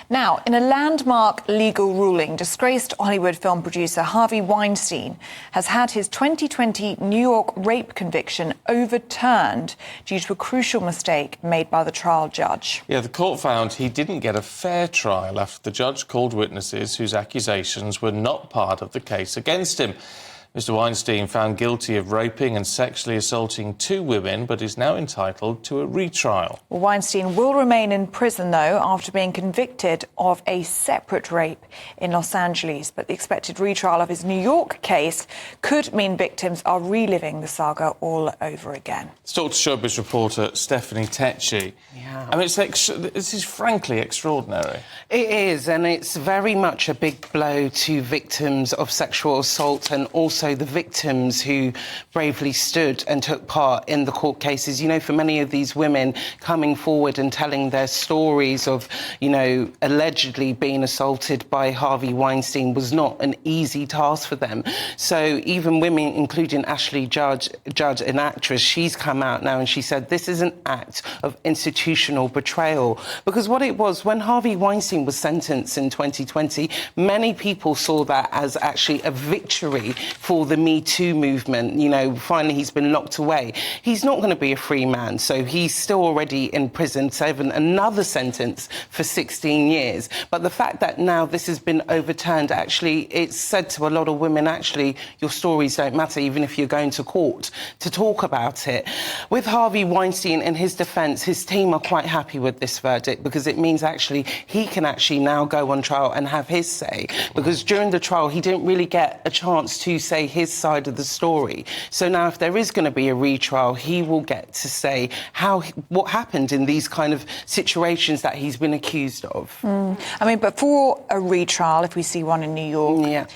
Now, in a landmark legal ruling, disgraced Hollywood film producer Harvey Weinstein has had his 2020 New York rape conviction overturned due to a crucial mistake made by the trial judge. Yeah, the court found he didn't get a fair trial after the judge called witnesses whose accusations were not part of the case against him. Mr. Weinstein found guilty of raping and sexually assaulting 2 women, but is now entitled to a retrial. Well, Weinstein will remain in prison, though, after being convicted of a separate rape in Los Angeles. But the expected retrial of his New York case could mean victims are reliving the saga all over again. Let's talk to Showbiz reporter Stephanie Takyi. Yeah. I mean, this is frankly extraordinary. It is, and it's very much a big blow to victims of sexual assault and also the victims who bravely stood and took part in the court cases. You know, for many of these women coming forward and telling their stories of, you know, allegedly being assaulted by Harvey Weinstein was not an easy task for them. So even women, including Ashley Judge, an actress, she's come out now and she said this is an act of institutional betrayal. Because what it was, when Harvey Weinstein was sentenced in 2020, many people saw that as actually a victory for the Me Too movement. You know, finally he's been locked away. He's not going to be a free man, so he's still already in prison, serving another sentence for 16 years. But the fact that now this has been overturned, actually, it's said to a lot of women, actually, your stories don't matter, even if you're going to court to talk about it. With Harvey Weinstein, in his defence, his team are quite happy with this verdict because it means actually he can actually now go on trial and have his say. Because during the trial, he didn't really get a chance to say his side of the story. So now if there is going to be a retrial, he will get to say what happened in these kind of situations that he's been accused of. I mean, but for a retrial, if we see one in New York, yeah,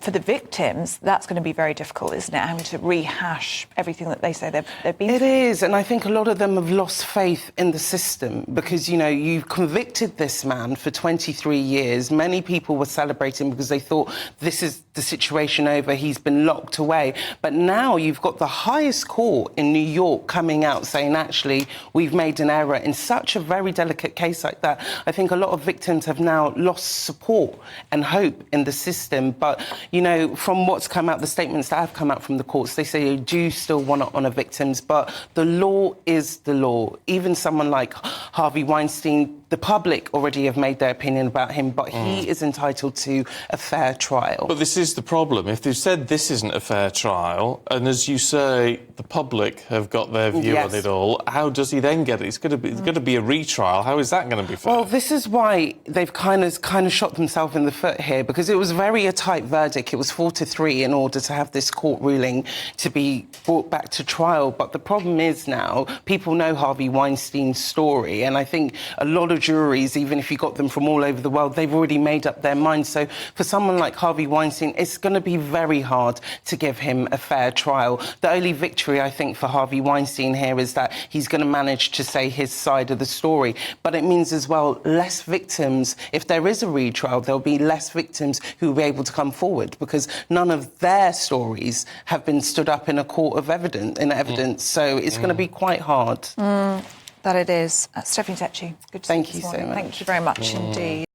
for the victims, that's going to be very difficult, isn't it? Having to rehash everything that they say they've been It through. is, and I think a lot of them have lost faith in the system because, you know, you've convicted this man for 23 years. Many people were celebrating because they thought this is the situation over, he's been locked away. But now you've got the highest court in New York coming out saying, actually, we've made an error in such a very delicate case like that. I think a lot of victims have now lost support and hope in the system. But you know, from what's come out, the statements that have come out from the courts, they say they do still want to honour victims, but the law is the law. Even someone like Harvey Weinstein, the public already have made their opinion about him, but he is entitled to a fair trial. But this is the problem. If they've said this isn't a fair trial, and as you say, the public have got their view on it all, how does he then get it? It's going to be a retrial. How is that going to be fair? Well, this is why they've kind of shot themselves in the foot here, because it was very a tight verdict. It was 4-3 in order to have this court ruling to be brought back to trial. But the problem is now people know Harvey Weinstein's story, and I think a lot of juries, even if you got them from all over the world, they've already made up their minds. So for someone like Harvey Weinstein, it's going to be very hard to give him a fair trial. The only victory, I think, for Harvey Weinstein here is that he's going to manage to say his side of the story. But it means as well less victims. If there is a retrial, there'll be less victims who will be able to come forward because none of their stories have been stood up in a court of evidence. So it's going to be quite hard. That it is. Stephanie Takyi, good to see you Thank you this so morning. much. Thank you very much indeed.